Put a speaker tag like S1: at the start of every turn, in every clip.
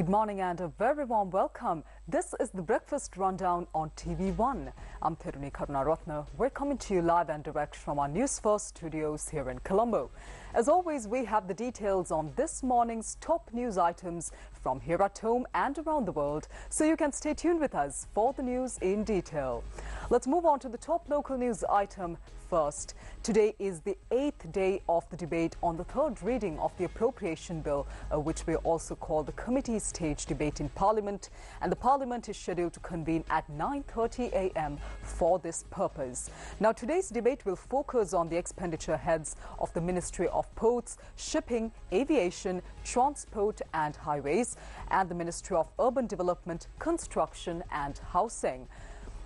S1: Good morning and a very warm welcome. This is the Breakfast Rundown on TV1. I'm Therunee Karunaratne. We're coming to you live and direct from our Newsfirst studios here in Colombo. As always, we have the details on this morning's top news items from here at home and around the world, so you can stay tuned with us for the news in detail. Let's move on to the top local news item first. Today is the 8th day of the debate on the third reading of the appropriation bill, which we also call the committee stage debate in Parliament, and the Parliament is scheduled to convene at 9:30 a.m. for this purpose. Now, today's debate will focus on the expenditure heads of the Ministry of Ports, Shipping, Aviation, Transport and Highways, and the Ministry of Urban Development, Construction and Housing.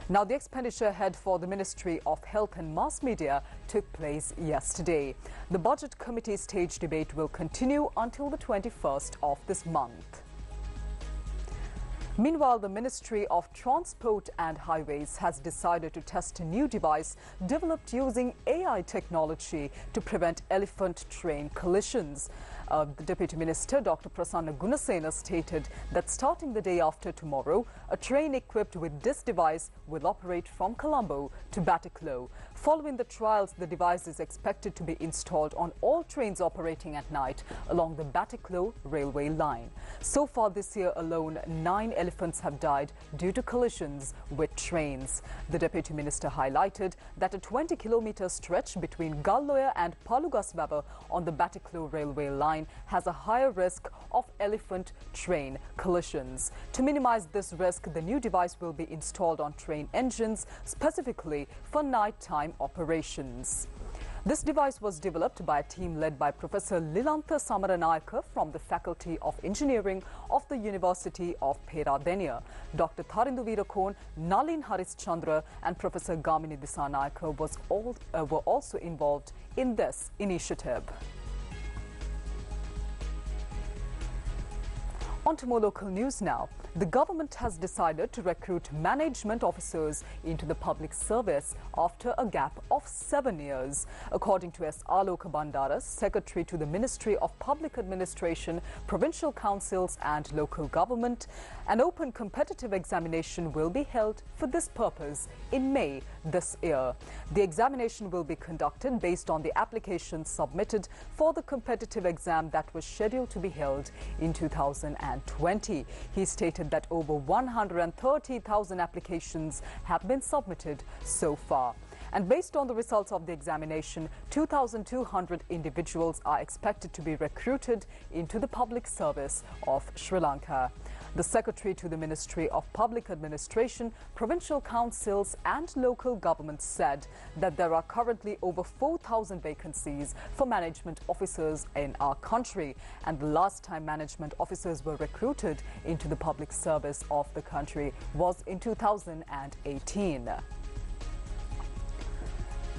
S1: Now, the expenditure head for the Ministry of Health and Mass Media took place yesterday. The Budget Committee stage debate will continue until the 21st of this month. Meanwhile, the Ministry of Transport and Highways has decided to test a new device developed using AI technology to prevent elephant train collisions. The Deputy Minister, Dr. Prasanna Gunasena, stated that starting the day after tomorrow, a train equipped with this device will operate from Colombo to Batticaloa. Following the trials, the device is expected to be installed on all trains operating at night along the Batticaloa railway line. So far this year alone, 9 elephants have died due to collisions with trains. The Deputy Minister highlighted that a 20-kilometre stretch between Galloya and Palugasvaba on the Batticaloa railway line has a higher risk of elephant train collisions. To minimize this risk, the new device will be installed on train engines specifically for nighttime operations. This device was developed by a team led by Professor Lilantha Samaranayaka from the Faculty of Engineering of the University of Peradeniya. Dr. Tharindu Veerakon, Nalin Harishchandra and Professor Gamini Disanayaka were also involved in this initiative. On to more local news now. The government has decided to recruit management officers into the public service after a gap of 7 years. According to S. Aloka Bandara, Secretary to the Ministry of Public Administration, Provincial Councils and Local Government, an open competitive examination will be held for this purpose in May this year. The examination will be conducted based on the applications submitted for the competitive exam that was scheduled to be held in 2020. He stated that over 130,000 applications have been submitted so far. And based on the results of the examination, 2,200 individuals are expected to be recruited into the public service of Sri Lanka. The Secretary to the Ministry of Public Administration, Provincial Councils and Local Governments said that there are currently over 4,000 vacancies for management officers in our country, and the last time management officers were recruited into the public service of the country was in 2018.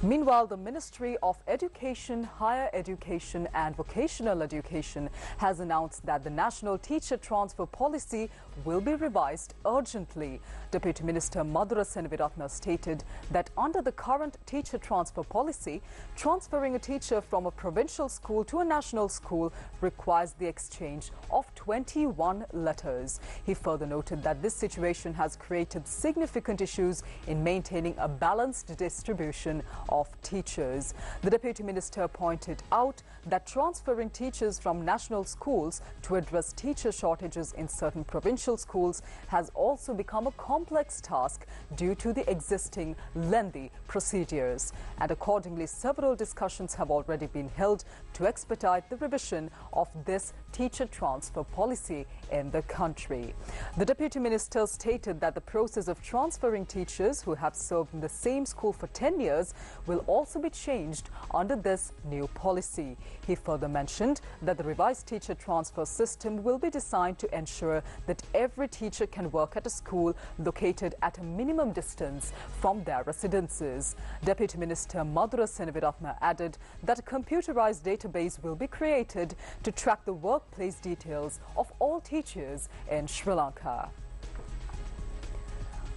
S1: Meanwhile, the Ministry of Education, Higher Education and Vocational Education has announced that the National Teacher Transfer Policy will be revised urgently. Deputy Minister Madhura Senaviratne stated that under the current teacher transfer policy, transferring a teacher from a provincial school to a national school requires the exchange of 21 letters. He further noted that this situation has created significant issues in maintaining a balanced distribution of teachers. The Deputy Minister pointed out that transferring teachers from national schools to address teacher shortages in certain provincial schools has also become a complex task due to the existing lengthy procedures. And accordingly, several discussions have already been held to expedite the revision of this teacher transfer policy in the country. The Deputy Minister stated that the process of transferring teachers who have served in the same school for 10 years will also be changed under this new policy. He further mentioned that the revised teacher transfer system will be designed to ensure that every teacher can work at a school located at a minimum distance from their residences. Deputy Minister Madhura Senaviratne added that a computerized database will be created to track the workplace details of all teachers in Sri Lanka.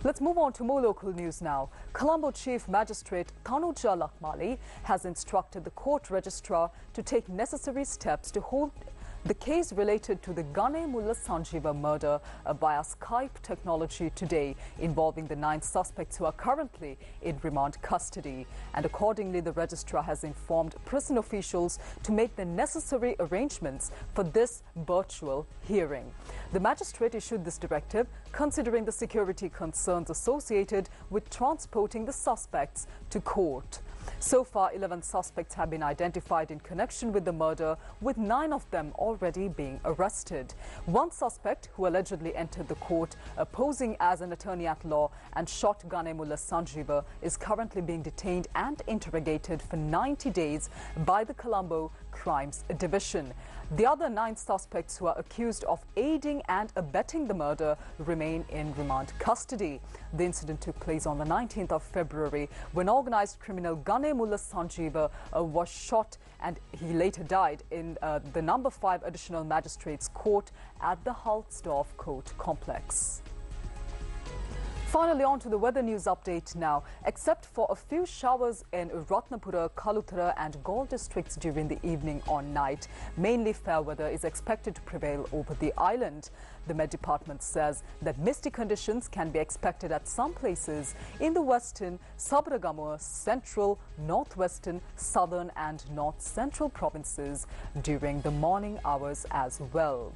S1: Let's move on to more local news now. Colombo Chief Magistrate Tanuja Lakmali has instructed the court registrar to take necessary steps to hold The case related to the Ghane Mullah Sanjeeva murder via Skype technology today, involving the 9 suspects who are currently in remand custody. And accordingly, the registrar has informed prison officials to make the necessary arrangements for this virtual hearing. The magistrate issued this directive considering the security concerns associated with transporting the suspects to court. So far, 11 suspects have been identified in connection with the murder, with 9 of them already being arrested. One suspect, who allegedly entered the court posing as an attorney at law and shot Ghane Mullah Sanjeeva, is currently being detained and interrogated for 90 days by the Colombo Crimes Division. The other 9 suspects who are accused of aiding and abetting the murder remain in remand custody. The incident took place on the 19th of February when organised criminal Ghane Mullah Sanjeeva was shot, and he later died in the number 5 Additional Magistrates Court at the Halsdorf Court Complex. Finally, on to the weather news update now. Except for a few showers in Ratnapura, Kalutara and Gaul districts during the evening or night, mainly fair weather is expected to prevail over the island. The Met Department says that misty conditions can be expected at some places in the western, Sabaragamuwa, central, northwestern, southern and north central provinces during the morning hours as well.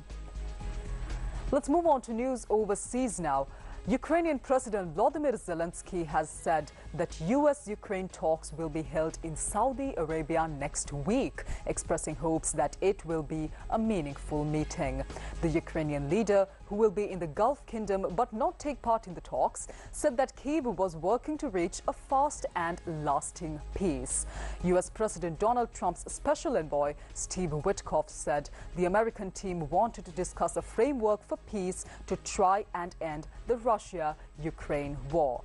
S1: Let's move on to news overseas now. Ukrainian President Volodymyr Zelensky has said that US-Ukraine talks will be held in Saudi Arabia next week, expressing hopes that it will be a meaningful meeting. The Ukrainian leader, who will be in the Gulf Kingdom but not take part in the talks, said that Kyiv was working to reach a fast and lasting peace. US President Donald Trump's special envoy, Steve Witkoff, said the American team wanted to discuss a framework for peace to try and end the Russia-Ukraine war.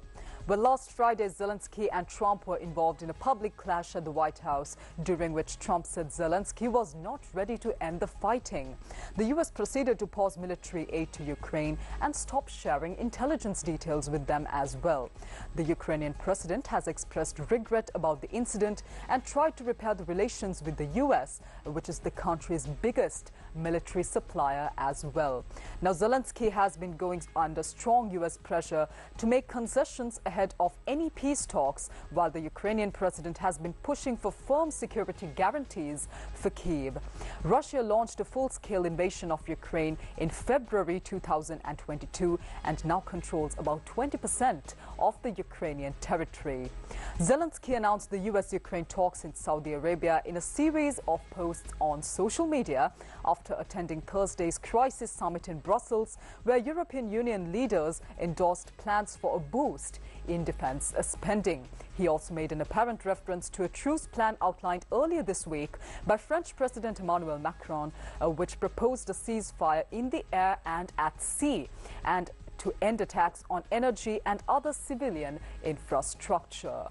S1: Well, last Friday, Zelensky and Trump were involved in a public clash at the White House, during which Trump said Zelensky was not ready to end the fighting. The U.S. proceeded to pause military aid to Ukraine and stop sharing intelligence details with them as well. The Ukrainian president has expressed regret about the incident and tried to repair the relations with the U.S., which is the country's biggest military supplier as well. Now, Zelensky has been going under strong U.S. pressure to make concessions ahead of any peace talks, while the Ukrainian president has been pushing for firm security guarantees for Kyiv. Russia launched a full-scale invasion of Ukraine in February 2022 and now controls about 20% of the Ukrainian territory. Zelensky announced the US-Ukraine talks in Saudi Arabia in a series of posts on social media after attending Thursday's crisis summit in Brussels, where European Union leaders endorsed plans for a boost in defense spending. He also made an apparent reference to a truce plan outlined earlier this week by French President Emmanuel Macron, which proposed a ceasefire in the air and at sea, and to end attacks on energy and other civilian infrastructure.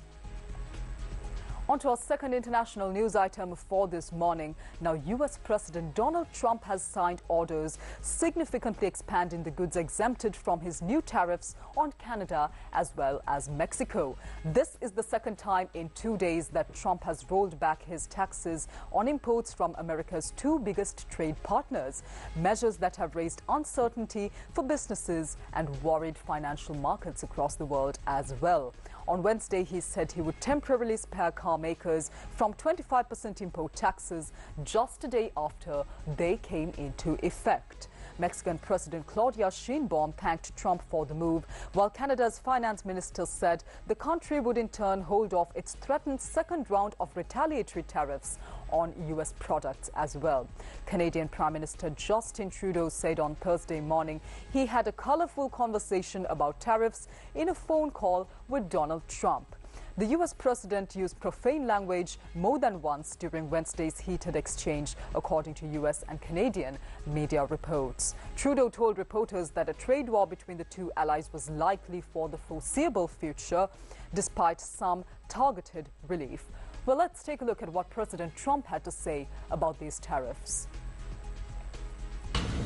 S1: On to our second international news item for this morning. Now, US President Donald Trump has signed orders significantly expanding the goods exempted from his new tariffs on Canada as well as Mexico. This is the second time in 2 days that Trump has rolled back his taxes on imports from America's 2 biggest trade partners, measures that have raised uncertainty for businesses and worried financial markets across the world as well. On Wednesday, he said he would temporarily spare car makers from 25% import taxes just a day after they came into effect. Mexican President Claudia Sheinbaum thanked Trump for the move, while Canada's finance minister said the country would in turn hold off its threatened second round of retaliatory tariffs on US products as well. Canadian Prime Minister Justin Trudeau said on Thursday morning he had a colorful conversation about tariffs in a phone call with Donald Trump. The US president used profane language more than once during Wednesday's heated exchange, according to US and Canadian media reports. Trudeau told reporters that a trade war between the two allies was likely for the foreseeable future, despite some targeted relief. Well, let's take a look at what President Trump had to say about these tariffs.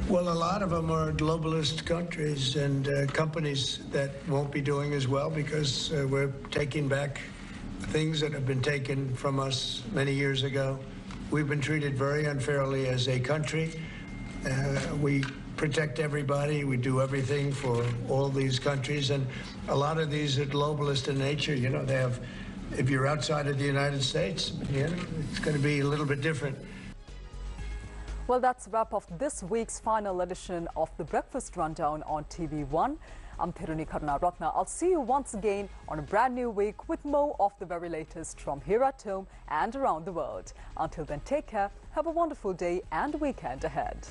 S2: Well, a lot of them are globalist countries and companies that won't be doing as well because we're taking back things that have been taken from us many years ago. We've been treated very unfairly as a country. We protect everybody. We do everything for all these countries. And a lot of these are globalist in nature. You know, they have, if you're outside of the United States, you know, it's going to be a little bit different.
S1: Well, that's a wrap of this week's final edition of the Breakfast Rundown on TV1. I'm Therunee Karunaratne. I'll see you once again on a brand new week with more of the very latest from here at home and around the world. Until then, take care, have a wonderful day and weekend ahead.